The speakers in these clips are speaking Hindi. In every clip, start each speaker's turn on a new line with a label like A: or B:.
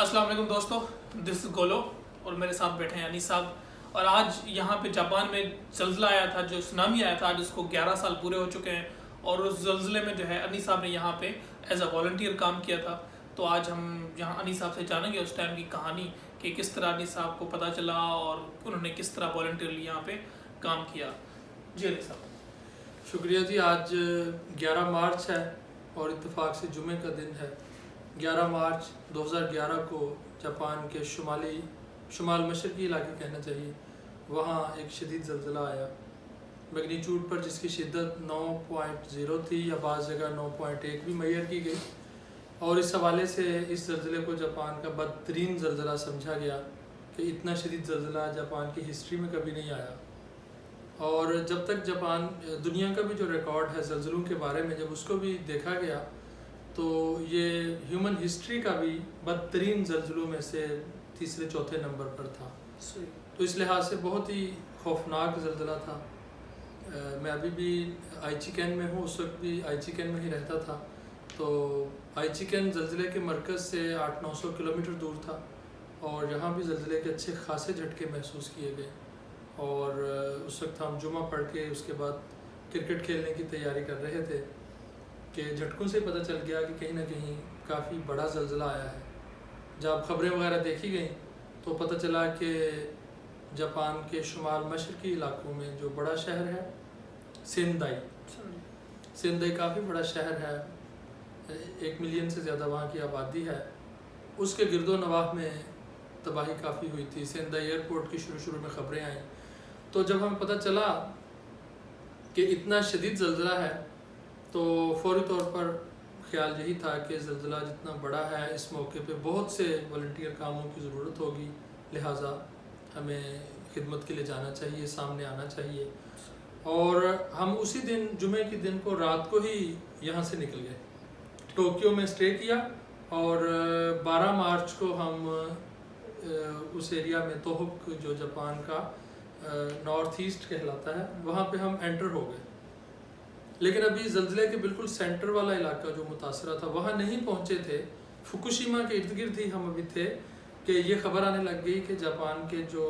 A: अस्सलाम वालेकुम दोस्तों, दिस इज गोलो और मेरे साथ बैठे हैं अनीस साहब। और आज यहाँ पे जापान में जल्जला आया था, जो सुनामी आया था, आज उसको 11 साल पूरे हो चुके हैं। और उस जल्जले में जो है अनीस साहब ने यहाँ पे एज अ वॉलंटियर काम किया था। तो आज हम यहाँ अनीस साहब से जानेंगे उस टाइम की कहानी कि किस तरह अनीस साहब को पता चला और उन्होंने किस तरह वॉलंटियरली यहाँ पे काम किया। जी अनीस साहब।
B: शुक्रिया जी। आज 11 मार्च है और इत्तेफाक से जुमे का दिन है। 11 मार्च 2011 को जापान के शुमाल मशरकी इलाके कहना चाहिए, वहाँ एक शदीद ज़लज़ला आया मैग्नीट्यूड पर, जिसकी शिद्दत 9.0 थी या बाज़ जगह 9.1 भी मैयर की गई। और इस हवाले से इस ज़लज़ले को जापान का बदतरीन ज़लज़ला समझा गया कि इतना शदीद ज़लज़ला जापान की हिस्ट्री में कभी नहीं आया। और जब तक जापान दुनिया का भी जो रिकॉर्ड है ज़लज़लों के बारे में, जब उसको भी देखा गया तो ये ह्यूमन हिस्ट्री का भी बदतरीन ज़लज़लों में से तीसरे चौथे नंबर पर था। तो इस लिहाज से बहुत ही खौफनाक ज़लज़ला था। मैं अभी भी आइचिकेन में हूँ, उस वक्त भी आइचिकेन में ही रहता था। तो आइचिकेन ज़लज़ले के मरकज़ से 800-900 किलोमीटर दूर था और यहाँ भी ज़लज़ले के अच्छे खासे झटके महसूस किए गए। और उस वक्त हम जुमा पढ़ के उसके बाद क्रिकेट खेलने की तैयारी कर रहे थे कि झटकों से पता चल गया कि कहीं ना कहीं काफ़ी बड़ा ज़लज़ला आया है। जब खबरें वगैरह देखी गई तो पता चला कि जापान के शुमाल मशरकी इलाकों में जो बड़ा शहर है सेंदाई काफ़ी बड़ा शहर है, 1 मिलियन से ज़्यादा वहाँ की आबादी है। उसके गिरदो नवाह में तबाही काफ़ी हुई थी। सेंदाई एयरपोर्ट की शुरू में ख़बरें आई। तो जब हमें पता चला कि इतना शदीद ज़लज़ला है तो फ़ौरी तौर पर ख्याल यही था कि ज़लज़ला जितना बड़ा है, इस मौके पे बहुत से वॉलंटियर कामों की ज़रूरत होगी, लिहाजा हमें खिदमत के लिए जाना चाहिए, सामने आना चाहिए। और हम उसी दिन जुमे के दिन को रात को ही यहाँ से निकल गए, टोक्यो में स्टे किया और 12 मार्च को हम उस एरिया में तोहक, जो जापान का नॉर्थ ईस्ट कहलाता है, वहाँ पे हम एंटर हो गए। लेकिन अभी ज़लज़ले के बिल्कुल सेंटर वाला इलाका जो मुतासरा था वहाँ नहीं पहुँचे थे। फुकुशिमा के इर्द गिर्द ही हम अभी थे कि ये ख़बर आने लग गई कि जापान के जो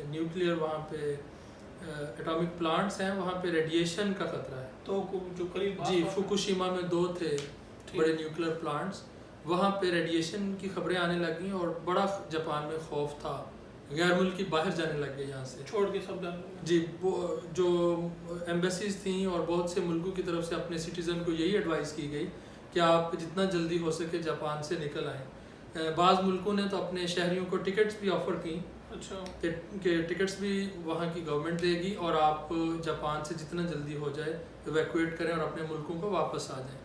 B: न्यूक्लियर वहाँ पे एटॉमिक प्लांट्स हैं, वहाँ पे रेडिएशन का ख़तरा है।
A: तो जो करीब
B: जी, फुकुशिमा में 2 थे बड़े न्यूक्लियर प्लांट्स, वहाँ पे रेडिएशन की खबरें आने लग गई और बड़ा जापान में खौफ था। गैर मुल्की बाहर जाने लग गए यहाँ से,
A: छोड़ के सब
B: जी। वो जो एम्बेसीज थी और बहुत से मुल्कों की तरफ से अपने सिटीज़न को यही एडवाइस की गई कि आप जितना जल्दी हो सके जापान से निकल आएँ। बाज़ मुल्कों ने तो अपने शहरियों को टिकट्स भी ऑफ़र की।
A: अच्छा।
B: कि टिकट्स भी वहाँ की गवर्नमेंट देगी और आप जापान से जितना जल्दी हो जाए इवैक्यूएट करें और अपने मुल्कों को वापस आ जाएं।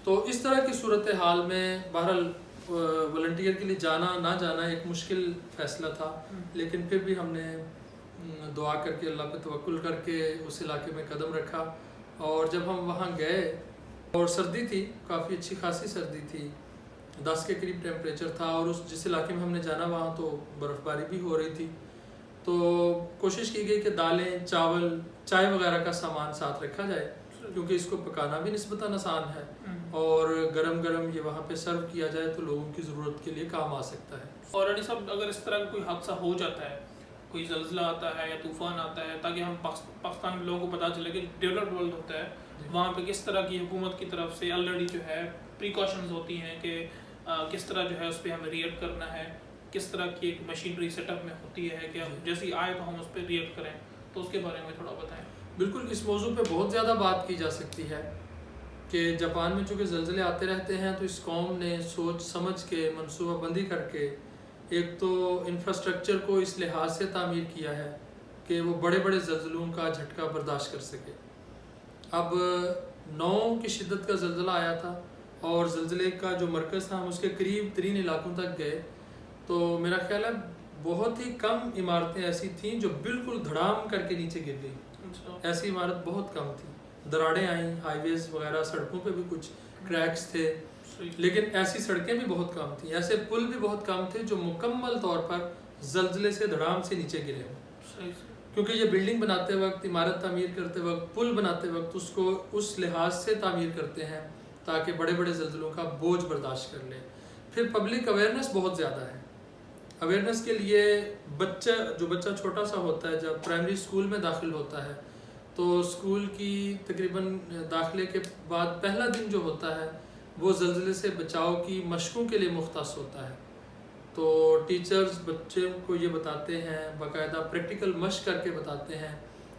B: तो इस तरह की सूरत हाल में बहरहाल वॉलंटियर के लिए जाना ना जाना एक मुश्किल फ़ैसला था, लेकिन फिर भी हमने दुआ करके, अल्लाह पे तवक्कुल करके उस इलाके में कदम रखा। और जब हम वहाँ गए और सर्दी थी, काफ़ी अच्छी खासी सर्दी थी, 10 के करीब टेम्परेचर था। और उस जिस इलाके में हमने जाना वहाँ तो बर्फ़बारी भी हो रही थी। तो कोशिश की गई कि दालें, चावल, चाय वगैरह का सामान साथ रखा जाए, क्योंकि इसको पकाना भी निस्बतन आसान है और गरम गरम ये वहाँ पे सर्व किया जाए तो लोगों की ज़रूरत के लिए काम आ सकता है।
A: और अली साहब, अगर इस तरह का कोई हादसा हो जाता है, कोई ज़लज़ला आता है या तूफ़ान आता है, ताकि हम पाकिस्तान के लोगों को पता चले कि डेवलप्ड वर्ल्ड होता है, वहाँ पे किस तरह की हुकूमत की तरफ से ऑलरेडी जो है प्रिकॉशंस होती हैं कि किस तरह जो है उस पर हमें रिएक्ट करना है, किस तरह की एक मशीनरी सेटअप में होती है कि जैसी आए तो हम उस पर रिएक्ट करें, तो उसके बारे में थोड़ा बताएं।
B: बिल्कुल, इस मौजू पे बहुत ज़्यादा बात की जा सकती है कि जापान में चूँकि ज़लज़ले आते रहते हैं, तो इस कौम ने सोच समझ के मनसूबाबंदी करके एक तो इंफ्रास्ट्रक्चर को इस लिहाज से तामीर किया है कि वो बड़े बड़े ज़लज़लों का झटका बर्दाश्त कर सके। अब 9 की शिद्दत का ज़लज़ला आया था और ज़लज़ले का जो मरकज़ था हम उसके करीब तरीन इलाकों तक गए, तो मेरा ख्याल है बहुत ही कम इमारतें ऐसी थीं जो बिल्कुल धड़ाम करके नीचे गिर गई। ऐसी इमारत बहुत कम थी। दरारें आईं, हाईवेज़ वगैरह, सड़कों पे भी कुछ क्रैक्स थे, लेकिन ऐसी सड़कें भी बहुत कम थी। ऐसे पुल भी बहुत कम थे जो मुकम्मल तौर पर ज़लज़ले से धड़ाम से नीचे गिरे हों। क्योंकि ये बिल्डिंग बनाते वक्त, इमारत तामीर करते वक्त, पुल बनाते वक्त उसको उस लिहाज से तामीर करते हैं ताकि बड़े बड़े ज़लज़लों का बोझ बर्दाश्त कर ले। फिर पब्लिक अवेयरनेस बहुत ज़्यादा है। अवेयरनेस के लिए बच्चा छोटा सा होता है, जब प्राइमरी स्कूल में दाखिल होता है तो स्कूल की तकरीबन दाखिले के बाद पहला दिन जो होता है वो ज़लज़ले से बचाव की मशकों के लिए मुख्तस होता है। तो टीचर्स बच्चे को ये बताते हैं, बाकायदा प्रैक्टिकल मशक करके बताते हैं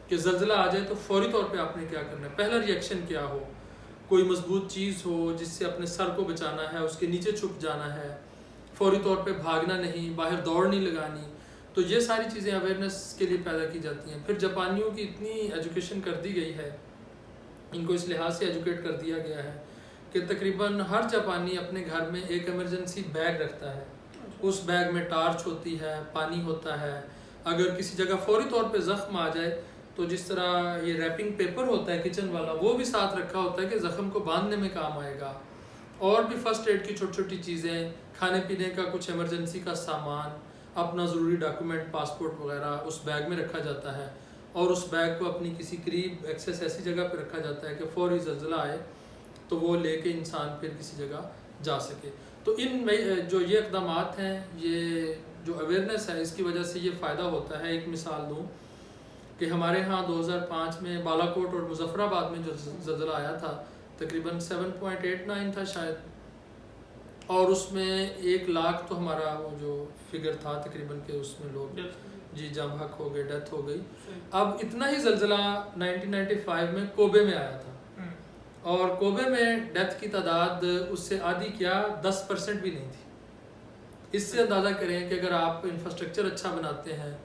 B: कि ज़लज़ला आ जाए तो फ़ौरी तौर पे आपने क्या करना है, पहला रिएक्शन क्या हो, कोई मजबूत चीज़ हो जिससे अपने सर को बचाना है, उसके नीचे छुप जाना है, फ़ौरी तौर पे भागना नहीं, बाहर दौड़ नहीं लगानी। तो ये सारी चीज़ें अवेयरनेस के लिए पैदा की जाती हैं। फिर जापानियों की इतनी एजुकेशन कर दी गई है, इनको इस लिहाज से एजुकेट कर दिया गया है कि तकरीबन हर जापानी अपने घर में एक इमरजेंसी बैग रखता है। उस बैग में टार्च होती है, पानी होता है, अगर किसी जगह फ़ौरी तौर पे ज़ख्म आ जाए तो जिस तरह ये रैपिंग पेपर होता है किचन वाला, वो भी साथ रखा होता है कि ज़ख्म को बांधने में काम आएगा। और भी फ़र्स्ट एड की छोटी छोटी चीज़ें, खाने पीने का कुछ इमरजेंसी का सामान, अपना ज़रूरी डॉक्यूमेंट, पासपोर्ट वगैरह उस बैग में रखा जाता है। और उस बैग को अपनी किसी करीब एक्सेस ऐसी जगह पर रखा जाता है कि फ़ौरी ज़लज़ला आए तो वो लेके इंसान फिर किसी जगह जा सके। तो इन जो ये इक़दामात हैं, ये जो अवेयरनेस है, इसकी वजह से ये फ़ायदा होता है। एक मिसाल दूँ कि हमारे यहाँ 2005 में बालाकोट और मुज़फ़्फ़राबाद में जो ज़लज़ला आया था तकरीबन 7.89 था शायद, और उसमें 1 लाख तो हमारा वो जो फिगर था तकरीबन के उसमें लोग जी जाँ बहक हो गए, डेथ हो गई। अब इतना ही ज़लज़ला 1995 में कोबे में आया था, और कोबे में डेथ की तादाद उससे आधी क्या 10% भी नहीं थी। इससे अंदाज़ा करें कि अगर आप इंफ्रास्ट्रक्चर अच्छा बनाते हैं,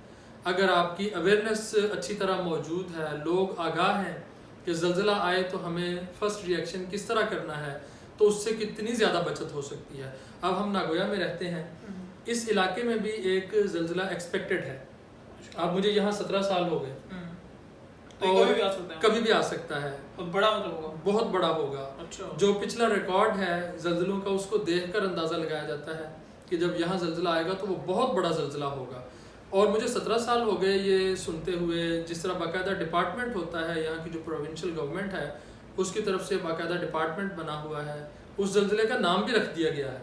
B: अगर आपकी अवेयरनेस अच्छी तरह मौजूद है, लोग आगाह हैं कि ज़लज़ला आए तो हमें फ़र्स्ट रिएक्शन किस तरह करना है, तो उससे कितनी ज़्यादा बचत हो सकती है। अब हम नागोया में रहते हैं, इस इलाके में भी एक ज़लज़ला एक्सपेक्टेड है। अब मुझे यहाँ 17 साल हो गए,
A: तो
B: कभी भी आ सकता है।
A: और बड़ा मतलब होगा,
B: बहुत बड़ा होगा।
A: अच्छा।
B: जो पिछला रिकॉर्ड है ज़लज़लों का, उसको देखकर अंदाज़ा लगाया जाता है कि जब यहाँ ज़लज़ला आएगा तो वो बहुत बड़ा ज़लज़ला होगा। और मुझे 17 साल हो गए ये सुनते हुए। जिस तरह बाकायदा डिपार्टमेंट होता है, यहाँ की जो प्रोविंशियल गवर्नमेंट है उसकी तरफ से बाकायदा डिपार्टमेंट बना हुआ है, उस ज़लज़ले का नाम भी रख दिया गया है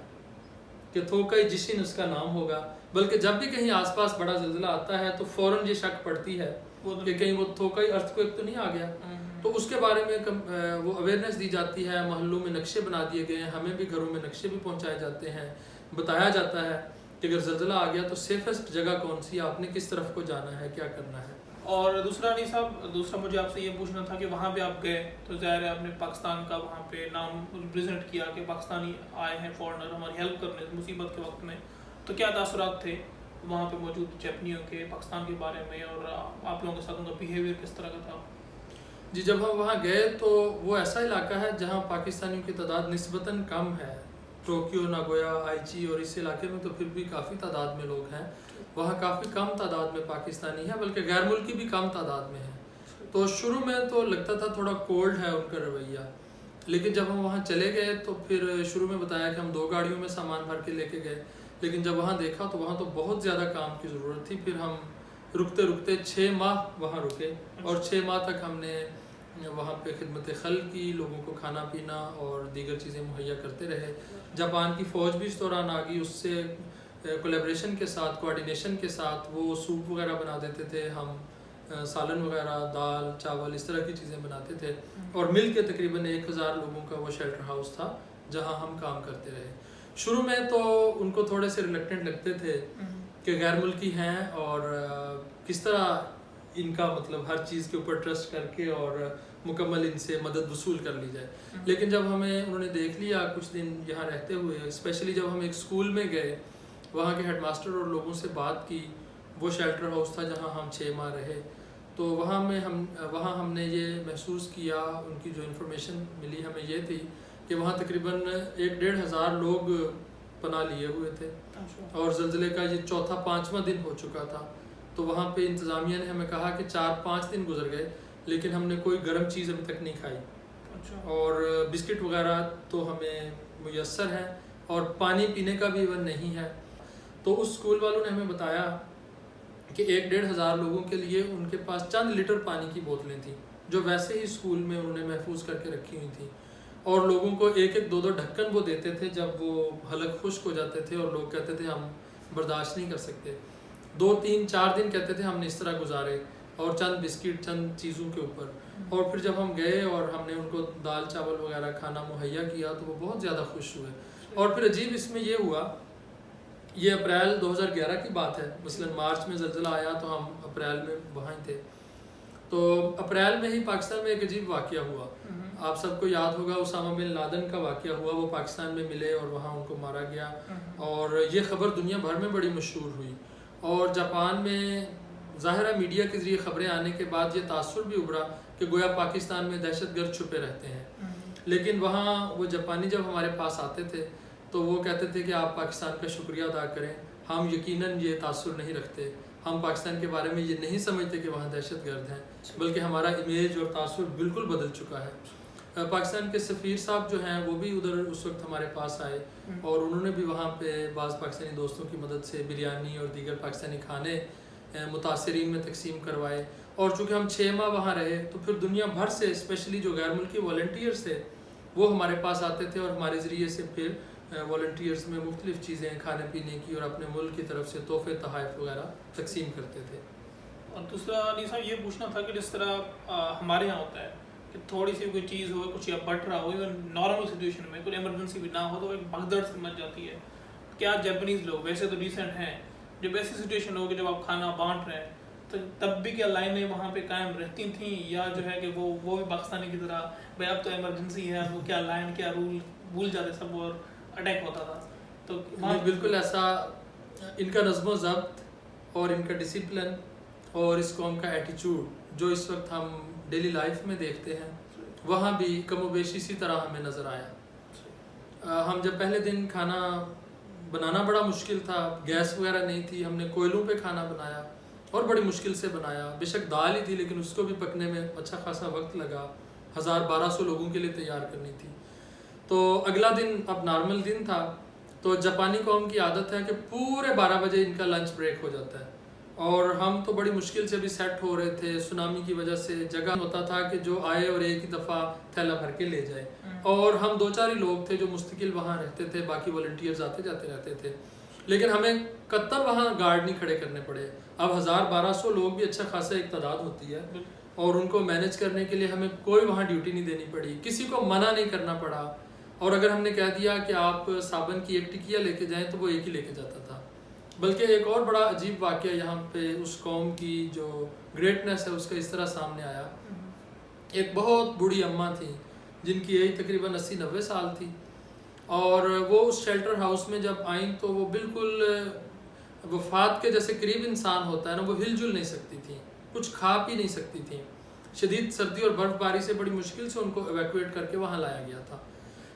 B: कि थोकाई जिशिन उसका नाम होगा। बल्कि जब भी कहीं आसपास बड़ा ज़लज़ला आता है तो फ़ौरन ये शक पड़ती है कि कहीं वो थोकाई अर्थक्वेक तो नहीं आ गया। तो उसके बारे में वो अवेयरनेस दी जाती है, मोहल्लों में नक्शे बना दिए गए हैं, हमें भी घरों में नक्शे भी पहुँचाए जाते हैं, बताया जाता है कि अगर ज़लज़ला आ गया तो सेफेस्ट जगह कौन सी, आपने किस तरफ को जाना है, क्या करना है।
A: और दूसरा अली साहब, दूसरा मुझे आपसे ये पूछना था कि वहाँ पे आप गए तो ज़ाहिर है आपने पाकिस्तान का वहाँ पे नाम रिप्रेजेंट किया कि पाकिस्तानी आए हैं फॉरेनर हमारी हेल्प करने मुसीबत के वक्त में, तो क्या तासुरात थे वहाँ पे मौजूद जापानियों के पाकिस्तान के बारे में, और आप लोगों के साथ उनका बिहेवियर किस तरह का था?
B: जी, जब हम वहाँ गए तो वो ऐसा इलाका है जहाँ पाकिस्तानियों की तादाद निस्बतन कम है। टोक्यो, नागोया, आइची और इस इलाके में तो फिर भी काफ़ी तादाद में लोग हैं। वहाँ काफ़ी कम तादाद में पाकिस्तानी है, बल्कि गैर मुल्की भी कम तादाद में है। तो शुरू में तो लगता था थोड़ा कोल्ड है उनका रवैया, लेकिन जब हम वहाँ चले गए तो फिर शुरू में बताया कि हम 2 गाड़ियों में सामान भर के लेके गए, लेकिन जब वहाँ देखा तो वहाँ तो बहुत ज़्यादा काम की ज़रूरत थी। फिर हम रुकते रुकते 6 माह वहाँ रुके, और 6 माह तक हमने वहाँ पे खिदमत खल की, लोगों को खाना पीना और दीगर चीज़ें मुहैया करते रहे। जापान की फ़ौज भी इस दौरान आ गई, उससे कोलैबोरेशन के साथ, कोऑर्डिनेशन के साथ वो सूप वगैरह बना देते थे, हम सालन वगैरह, दाल चावल इस तरह की चीज़ें बनाते थे, और मिल के तकरीबन 1000 लोगों का वो शेल्टर हाउस था जहाँ हम काम करते रहे। शुरू में तो उनको थोड़े से रिलेक्टेंट लगते थे कि गैर मुल्की हैं और किस तरह इनका मतलब हर चीज़ के ऊपर ट्रस्ट करके और मुकम्मल इनसे मदद वसूल कर ली जाए। लेकिन जब हमें उन्होंने देख लिया कुछ दिन यहाँ रहते हुए, स्पेशली जब हम एक स्कूल में गए, वहाँ के हेडमास्टर और लोगों से बात की, वो शेल्टर हाउस था जहाँ हम 6 माह रहे, तो वहाँ हमने ये महसूस किया, उनकी जो इन्फॉर्मेशन मिली हमें ये थी कि वहाँ तकरीबन 1-1.5 लोग पनाह लिए हुए थे, और ज़लज़ले का ये 4था-5वां दिन हो चुका था। तो वहाँ पे इंतज़ामिया ने हमें कहा कि 4-5 दिन गुजर गए, लेकिन हमने कोई गर्म चीज़ अभी तक नहीं खाई, और बिस्किट वगैरह तो हमें मुयस्सर है, और पानी पीने का भी इवन नहीं है। तो उस स्कूल वालों ने हमें बताया कि 1-1.5 लोगों के लिए उनके पास चंद लीटर पानी की बोतलें थीं, जो वैसे ही स्कूल में उन्होंने महफूज करके रखी हुई थी। और लोगों को एक एक दो दो ढक्कन वो देते थे जब वो हलक खुश्क हो जाते थे और लोग कहते थे हम बर्दाश्त नहीं कर सकते। 2 3 4 दिन कहते थे हमने इस तरह गुजारे, और चंद बिस्किट चंद चीज़ों के ऊपर। और फिर जब हम गए और हमने उनको दाल चावल वगैरह खाना मुहैया किया तो वो बहुत ज़्यादा खुश हुए। और फिर अजीब इसमें ये हुआ, ये अप्रैल 2011 की बात है, मसलन मार्च में ज़लज़ला आया तो हम अप्रैल में वहाँ थे। तो अप्रैल में ही पाकिस्तान में एक अजीब वाक़या हुआ। आप सबको याद होगा उसामा बिन लादेन का वाक़या हुआ, वो पाकिस्तान में मिले और वहाँ उनको मारा गया, और ये ख़बर दुनिया भर में बड़ी मशहूर हुई। और जापान में ज़ाहिर है मीडिया के ज़रिए ख़बरें आने के बाद ये तासुर भी उभरा कि गोया पाकिस्तान में दहशतगर्द छुपे रहते हैं। लेकिन वहाँ वो जापानी जब हमारे पास आते थे तो वो कहते थे कि आप पाकिस्तान का शुक्रिया अदा करें, हम यकीनन ये तासुर नहीं रखते, हम पाकिस्तान के बारे में ये नहीं समझते कि वहाँ दहशतगर्द हैं, बल्कि हमारा इमेज और तासुर बिल्कुल बदल चुका है। पाकिस्तान के सफ़ीर साहब जो हैं वो भी उधर उस वक्त हमारे पास आए और उन्होंने भी वहाँ पे बाज़ पाकिस्तानी दोस्तों की मदद से बिरयानी और दीगर पाकिस्तानी खाने मुतासरीन में तकसीम करवाए। और चूँकि हम 6 माह वहाँ रहे तो फिर दुनिया भर से स्पेशली जो गैर मुल्की वॉलंटियर्स थे वो हमारे पास आते थे और हमारे ज़रिए से फिर वॉलंटियर्स में मुख्तलिफ़ चीज़ें खाने पीने की और अपने मुल्क की तरफ से तोहफ़े तोहफ़े वगैरह तकसीम करते थे।
A: और दूसरा अली साहब ये पूछना था कि जिस तरह हमारे यहाँ होता है कि थोड़ी सी कोई चीज़ हो, कुछ या बट रहा हो, इवन नॉर्मल सिचुएशन में कोई इमरजेंसी भी ना हो तो एक भगदड़ से मच जाती है। क्या जापानीज़ लोग वैसे तो डिसेंट हैं, जब ऐसी सिचुएशन हो कि जब आप खाना बांट रहे हैं तो तब भी क्या लाइनें वहाँ पे कायम रहती थी, या जो है कि वो भी पाकिस्तानी की तरह भाई अब तो इमरजेंसी है, वो क्या लाइन क्या रूल भूल जाते सब और अटैक होता था? तो
B: बिल्कुल ऐसा इनका नज़्म ज़ब्त और इनका डिसिप्लिन और इस कौम का एटीट्यूड जो इस वक्त हम डेली लाइफ में देखते हैं वहाँ भी कमोबेश इसी तरह हमें नज़र आया। हम जब पहले दिन खाना बनाना बड़ा मुश्किल था, गैस वगैरह नहीं थी, हमने कोयलों पे खाना बनाया और बड़ी मुश्किल से बनाया। बेशक दाल ही थी लेकिन उसको भी पकने में अच्छा खासा वक्त लगा, 1000-1200 लोगों के लिए तैयार करनी थी। तो अगला दिन अब नॉर्मल दिन था, तो जापानी कौम की आदत है कि पूरे 12 बजे इनका लंच ब्रेक हो जाता है और हम तो बड़ी मुश्किल से भी सेट हो रहे थे। सुनामी की वजह से जगह होता था कि जो आए और एक ही दफ़ा थैला भर के ले जाए, और हम 2-4 ही लोग थे जो मुस्तकिल वहाँ रहते थे, बाकी वॉलंटियर्स आते जाते रहते थे। लेकिन हमें कत्तर वहाँ गार्ड नहीं खड़े करने पड़े। अब 1000-1200 लोग भी अच्छा खासा एक तादाद होती है और उनको मैनेज करने के लिए हमें कोई वहाँ ड्यूटी नहीं देनी पड़ी, किसी को मना नहीं करना पड़ा। और अगर हमने कह दिया कि आप साबन की एक टिकिया लेके जाएं तो वो एक ही लेके जाता था। बल्कि एक और बड़ा अजीब वाक़या यहाँ पे उस कौम की जो ग्रेटनेस है उसका इस तरह सामने आया। एक बहुत बूढ़ी अम्मा थी जिनकी एज तकरीबन 80-90 साल थी, और वो उस शेल्टर हाउस में जब आई तो वो बिल्कुल वफ़ात के जैसे करीब इंसान होता है ना, वो हिलजुल नहीं सकती थी, कुछ खा पी नहीं सकती थी। शदीद सर्दी और बर्फ़बारी से बड़ी मुश्किल से उनको एवैक्यूएट करके वहाँ लाया गया था।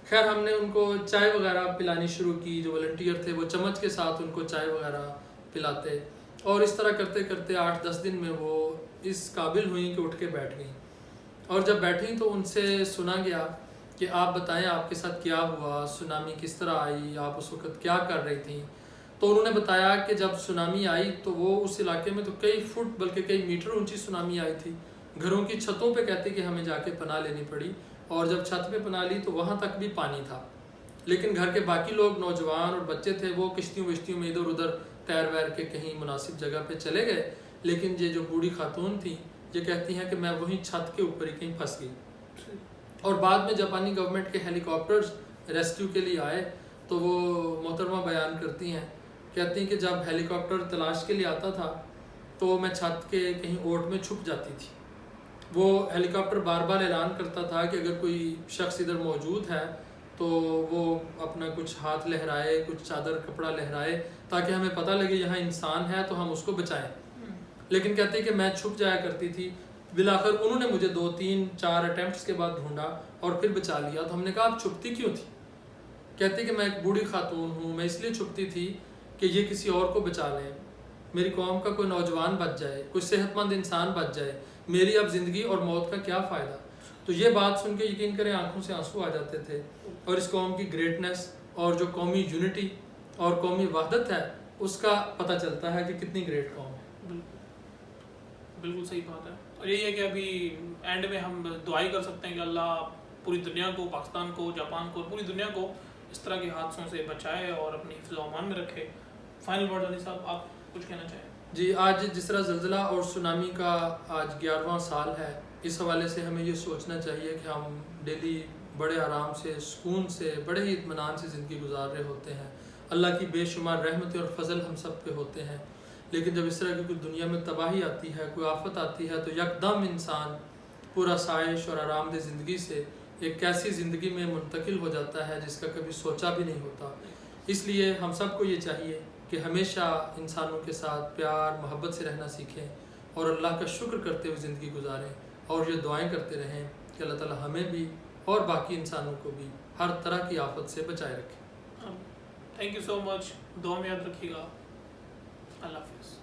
B: खैर हमने उनको चाय वगैरह पिलानी शुरू की, जो वॉलंटियर थे वो चम्मच के साथ उनको चाय वगैरह पिलाते, और इस तरह करते करते 8-10 दिन में वो इस काबिल हुई कि उठ के बैठ गई। और जब बैठी तो उनसे सुना गया कि आप बताएं आपके साथ क्या हुआ, सुनामी किस तरह आई, आप उस वक्त क्या कर रही थी। तो उन्होंने बताया कि जब सुनामी आई तो वो उस इलाके में तो कई फुट बल्कि कई मीटर ऊंची सुनामी आई थी। घरों की छतों पे कहते कि हमें जाके पनाह लेनी पड़ी, और जब छत पे पनाह ली तो वहाँ तक भी पानी था। लेकिन घर के बाकी लोग नौजवान और बच्चे थे वो किश्तियों विश्तियों में इधर उधर तैर वैर के कहीं मुनासिब जगह पे चले गए। लेकिन ये जो बूढ़ी खातून थी ये कहती हैं कि मैं वहीं छत के ऊपर ही कहीं फंस गई। और बाद में जापानी गवर्नमेंट के हेलीकॉप्टर्स रेस्क्यू के लिए आए तो वो मोहतरमा बयान करती हैं, कहती हैं कि जब हेलीकॉप्टर तलाश के लिए आता था तो मैं छत के कहीं ओट में छुप जाती थी। वो हेलीकॉप्टर बार बार ऐलान करता था कि अगर कोई शख्स इधर मौजूद है तो वो अपना कुछ हाथ लहराए, कुछ चादर कपड़ा लहराए, ताकि हमें पता लगे यहाँ इंसान है तो हम उसको बचाएं। लेकिन कहते कि मैं छुप जाया करती थी। बिलाखिर उन्होंने मुझे 2-3-4 अटैम्प्ट्स के बाद ढूंढा और फिर बचा लिया। तो हमने कहा आप छुपती क्यों थी? कहती कि मैं एक बूढ़ी खातून हूँ, मैं इसलिए छुपती थी कि ये किसी और को बचा लें, मेरी कौम का कोई नौजवान बच जाए, कोई सेहतमंद इंसान बच जाए, मेरी अब ज़िंदगी और मौत का क्या फ़ायदा। तो ये बात सुन के यकीन करें आंखों से आंसू आ जाते थे, और इस कौम की ग्रेटनेस और जो कौमी यूनिटी और कौमी वहदत है उसका पता चलता है कि कितनी ग्रेट कौम है।
A: बिल्कुल सही बात है। और यही है कि अभी एंड में हम दुआई कर सकते हैं कि अल्लाह पूरी दुनिया को, पाकिस्तान को, जापान को, पूरी दुनिया को इस तरह के हादसों से बचाए और अपनी हिफ्ज़ अमान में रखे। फाइनल वर्ड अली साहब, आप कुछ कहना चाहें?
B: जी, आज जिस तरह ज़लज़ला और सुनामी का आज 11वां साल है, इस हवाले से हमें ये सोचना चाहिए कि हम डेली बड़े आराम से, सुकून से, बड़े ही इत्मीनान से ज़िंदगी गुजार रहे होते हैं। अल्लाह की बेशुमार रहमत और फजल हम सब पे होते हैं, लेकिन जब इस तरह की कोई दुनिया में तबाही आती है, कोई आफत आती है, तो यकदम इंसान पूरा साइश और आरामदेह ज़िंदगी से एक ऐसी ज़िंदगी में मुंतकिल हो जाता है जिसका कभी सोचा भी नहीं होता। इसलिए हम सबको ये चाहिए कि हमेशा इंसानों के साथ प्यार मोहब्बत से रहना सीखें और अल्लाह का शुक्र करते हुए ज़िंदगी गुजारें, और ये दुआएं करते रहें कि अल्लाह ताला हमें भी और बाकी इंसानों को भी हर तरह की आफत से बचाए रखें।
A: थैंक यू सो मच, दुआ में याद रखिएगा। अल्लाह हाफ़िज़।